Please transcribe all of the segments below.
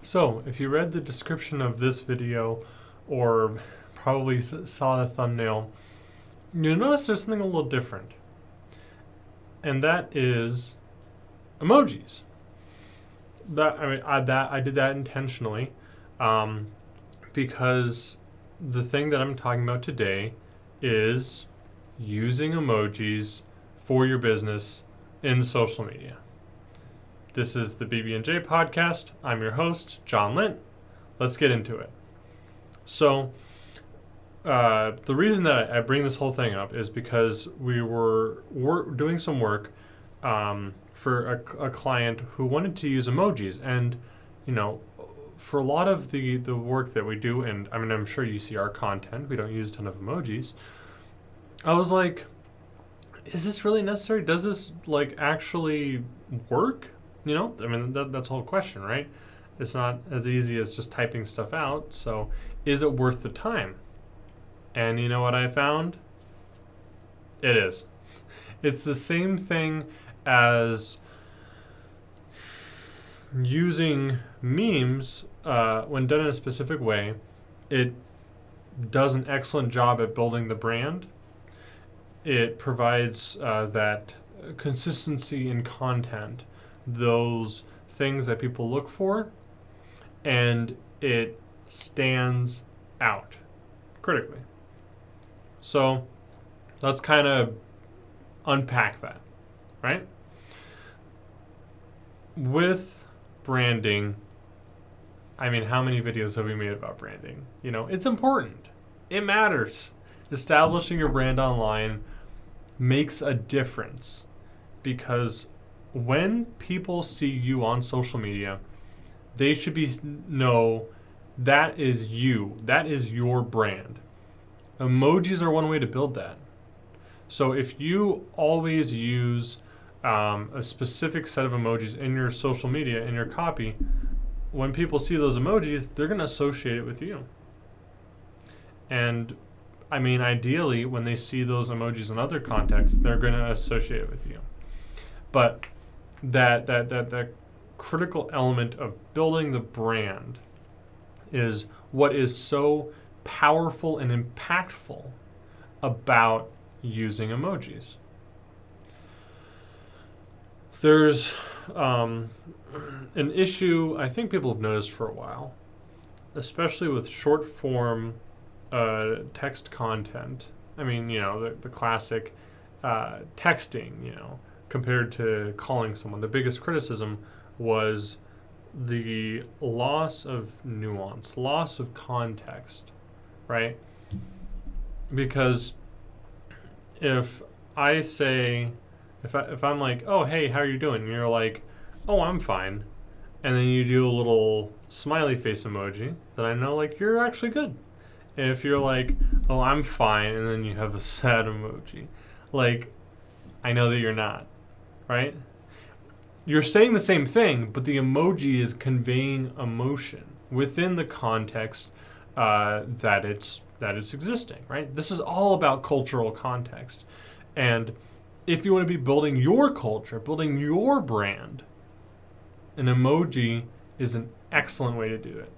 So, if you read the description of this video or probably saw the thumbnail, you'll notice there's something a little different. And that is emojis. I did that intentionally because the thing that I'm talking about today is using emojis for your business in social media. This is the BB&J podcast. I'm your host, John Lint. Let's get into it. So, the reason that I bring this whole thing up is because we were doing some work for a client who wanted to use emojis. And, for a lot of the work that we do, and I'm sure you see our content, we don't use a ton of emojis. I was like, is this really necessary? Does this actually work? That's the whole question, right? It's not as easy as just typing stuff out. So is it worth the time? And you know what I found? It is. It's the same thing as using memes when done in a specific way. It does an excellent job at building the brand. It provides that consistency in content, those things that people look for, and it stands out critically. So let's kind of unpack that, right? With branding, how many videos have we made about branding? It's important. It matters. Establishing your brand online makes a difference because when people see you on social media, they should know that is you. That is your brand. Emojis are one way to build that. So if you always use a specific set of emojis in your social media, in your copy, when people see those emojis, they're going to associate it with you. And ideally, when they see those emojis in other contexts, they're going to associate it with you. But that critical element of building the brand is what is so powerful and impactful about using emojis. There's an issue I think people have noticed for a while, especially with short form text content. The classic texting, compared to calling someone. The biggest criticism was the loss of nuance, loss of context, right? Because if I say, if I'm like, oh, hey, how are you doing? And you're like, oh, I'm fine. And then you do a little smiley face emoji, then I know you're actually good. And if you're like, oh, I'm fine, and then you have a sad emoji, I know that you're not, right? You're saying the same thing, but the emoji is conveying emotion within the context that it's existing, right? This is all about cultural context. And if you want to be building your culture, building your brand, an emoji is an excellent way to do it.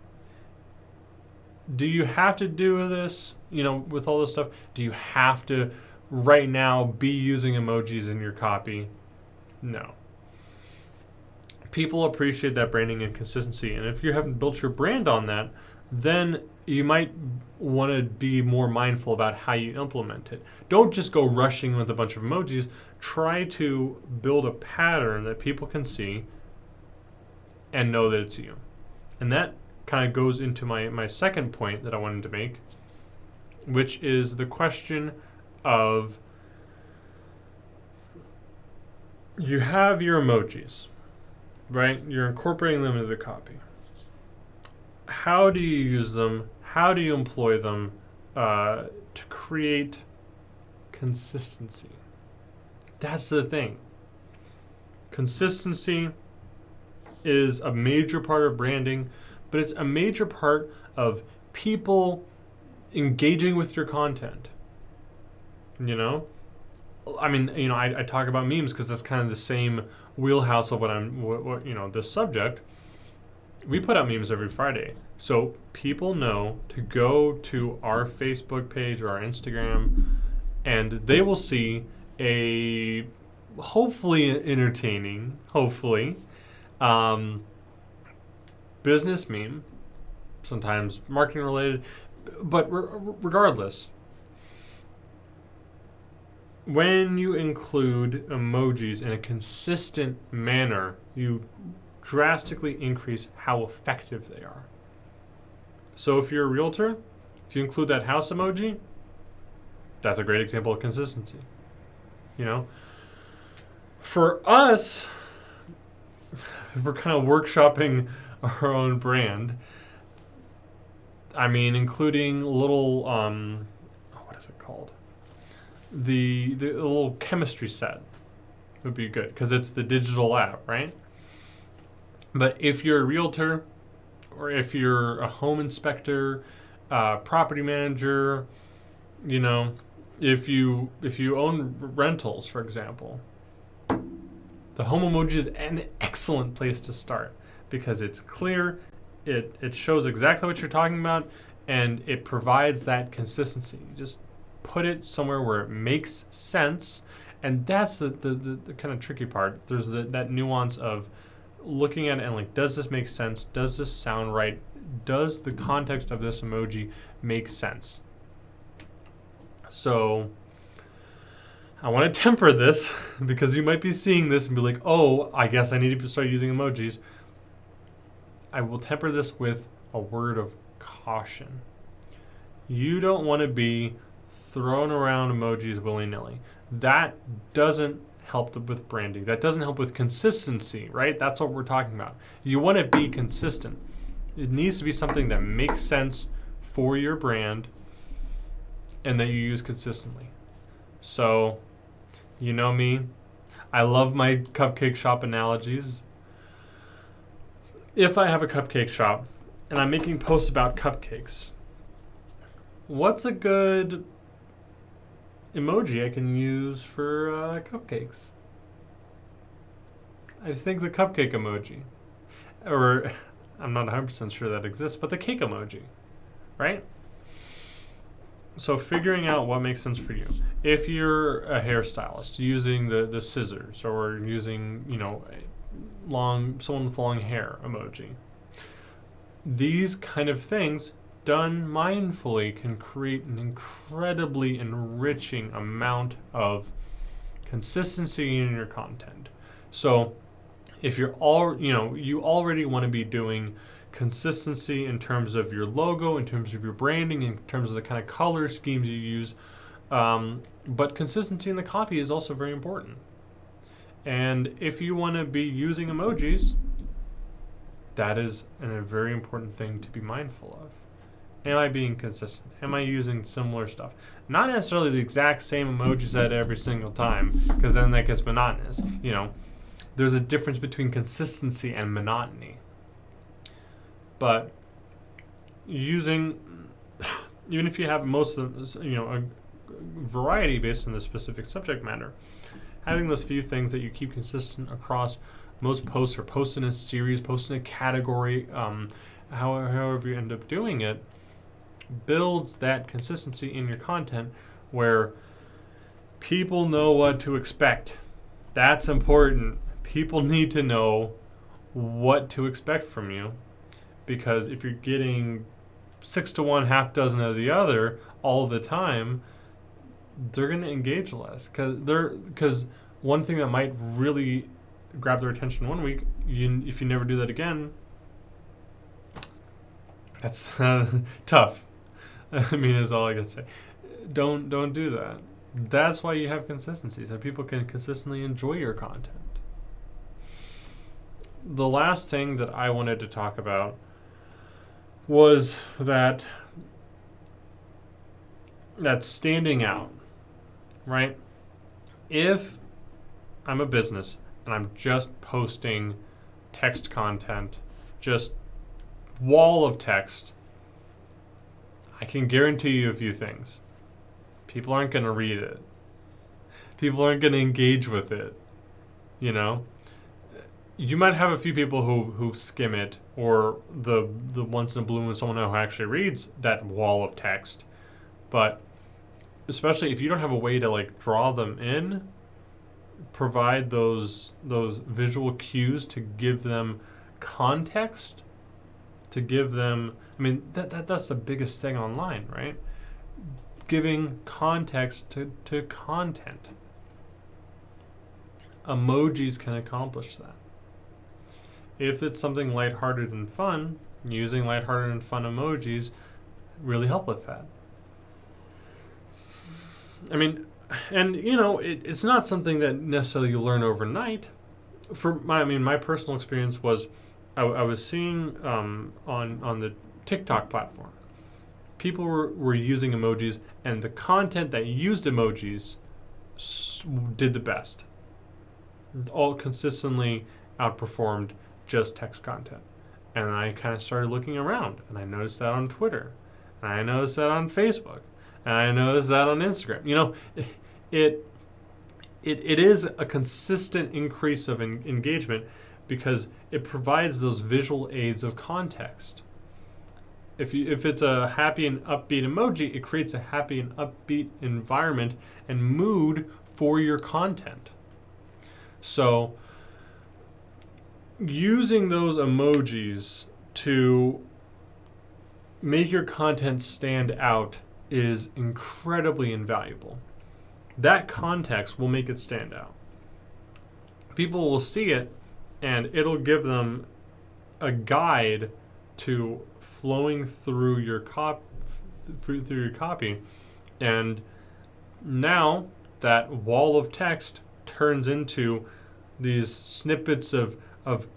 Do you have to do this, with all this stuff? Do you have to right now be using emojis in your copy? No. People appreciate that branding and consistency. And if you haven't built your brand on that, then you might want to be more mindful about how you implement it. Don't just go rushing with a bunch of emojis. Try to build a pattern that people can see and know that it's you. And that kind of goes into my second point that I wanted to make, which is the question of, you have your emojis, right? You're incorporating them into the copy. How do you use them? How do you employ them to create consistency? That's the thing. Consistency is a major part of branding, but it's a major part of people engaging with your content. I talk about memes because that's kind of the same wheelhouse of what this subject. we put out memes every Friday. So people know to go to our Facebook page or our Instagram, and they will see a hopefully entertaining, um, business meme, sometimes marketing related, but regardless, when you include emojis in a consistent manner, you drastically increase how effective they are. So if you're a realtor, if you include that house emoji, that's a great example of consistency. You know, for us, if we're kind of workshopping our own brand, I mean, including little, what is it called? The little chemistry set would be good because it's the digital app, right? But if you're a realtor, or if you're a home inspector, property manager, you know, if you own rentals, for example, the home emoji is an excellent place to start because it's clear, it shows exactly what you're talking about, and it provides that consistency. You just put it somewhere where it makes sense, and that's the kind of tricky part. There's that nuance of looking at it and like, does this make sense? Does this sound right? Does the context of this emoji make sense? So I want to temper this because you might be seeing this and be like, oh, I guess I need to start using emojis. I will temper this with a word of caution. You don't want to be throwing around emojis willy-nilly. That doesn't help with branding. That doesn't help with consistency, right? That's what we're talking about. You want to be consistent. It needs to be something that makes sense for your brand and that you use consistently. So, you know me, I love my cupcake shop analogies. If I have a cupcake shop and I'm making posts about cupcakes, what's a good emoji I can use for cupcakes? I think the cupcake emoji. Or, I'm not 100% sure that exists, but the cake emoji, right? So figuring out what makes sense for you. If you're a hairstylist, using the scissors, or using, you know, someone with long hair emoji. These kind of things done mindfully can create an incredibly enriching amount of consistency in your content. So if you already want to be doing consistency in terms of your logo, in terms of your branding, in terms of the kind of color schemes you use, but consistency in the copy is also very important. And if you want to be using emojis, that is a very important thing to be mindful of. Am I being consistent? Am I using similar stuff? Not necessarily the exact same emoji set every single time, because then that gets monotonous. You know, there's a difference between consistency and monotony. But using, even if you have most of, a variety based on the specific subject matter, having those few things that you keep consistent across most posts, or post in a series, post in a category, however you end up doing it, builds that consistency in your content where people know what to expect. That's important. People need to know what to expect from you, because if you're getting 6 to 1, half dozen of the other all the time, they're going to engage less. Because one thing that might really grab their attention one week, if you never do that again, that's tough. I mean, is all I can say. Don't do that. That's why you have consistency, so people can consistently enjoy your content. The last thing that I wanted to talk about was that standing out, right? If I'm a business and I'm just posting text content, just wall of text, I can guarantee you a few things. People aren't going to read it. People aren't going to engage with it. you might have a few people who skim it, or the once in a blue moon someone who actually reads that wall of text. But especially if you don't have a way to like draw them in, provide those visual cues to give them context, to give them, I mean, that's the biggest thing online, right? Giving context to content. Emojis can accomplish that. If it's something lighthearted and fun, using lighthearted and fun emojis really help with that. I mean, and it's not something that necessarily you learn overnight. My personal experience was, I was seeing on the TikTok platform, people were using emojis, and the content that used emojis did the best. All consistently outperformed just text content. And I kind of started looking around, and I noticed that on Twitter, and I noticed that on Facebook, and I noticed that on Instagram. It is a consistent increase of engagement because it provides those visual aids of context. If it's a happy and upbeat emoji, it creates a happy and upbeat environment and mood for your content. So using those emojis to make your content stand out is incredibly invaluable. That context will make it stand out. People will see it, and it'll give them a guide to flowing through your through your copy. And now that wall of text turns into these snippets of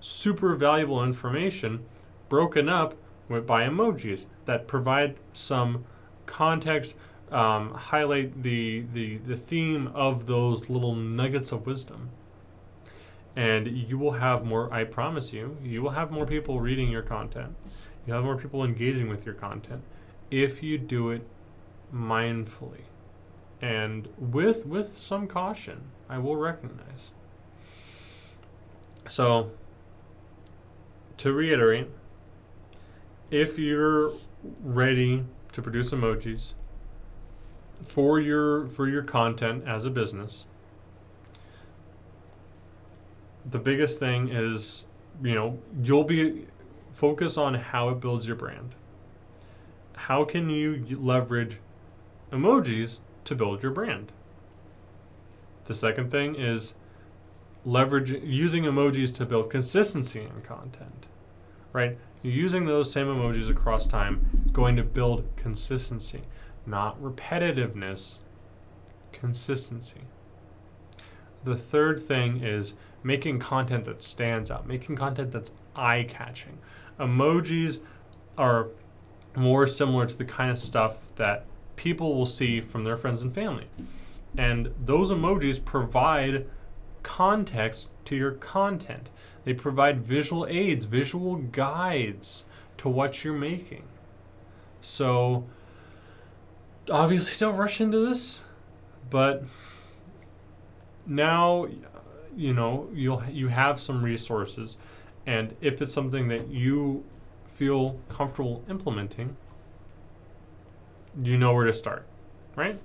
super valuable information broken up by emojis that provide some context, highlight the theme of those little nuggets of wisdom. And you will have more, I promise you will have more people reading your content. You'll have more people engaging with your content if you do it mindfully and with some caution, I will recognize. So, to reiterate, if you're ready to produce emojis for your content as a business, the biggest thing is, you'll be focus on how it builds your brand. How can you leverage emojis to build your brand? The second thing is using emojis to build consistency in content, right? Using those same emojis across time is going to build consistency, not repetitiveness, consistency. The third thing is making content that stands out, making content that's eye-catching. Emojis are more similar to the kind of stuff that people will see from their friends and family. And those emojis provide context to your content. They provide visual aids, visual guides to what you're making. So obviously don't rush into this, but now you have some resources, and if it's something that you feel comfortable implementing, you know where to start, right?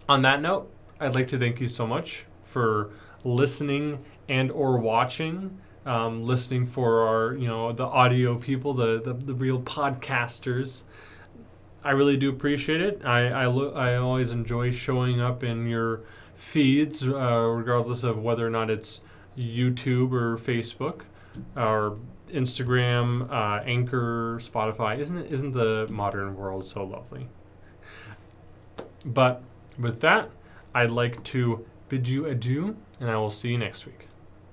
On that note, I'd like to thank you so much for listening and or watching, listening for our, the audio people, the real podcasters. I really do appreciate it. I always enjoy showing up in your feeds, regardless of whether or not it's YouTube or Facebook or Instagram, Anchor, Spotify. Isn't the modern world so lovely? But with that, I'd like to bid you adieu, and I will see you next week.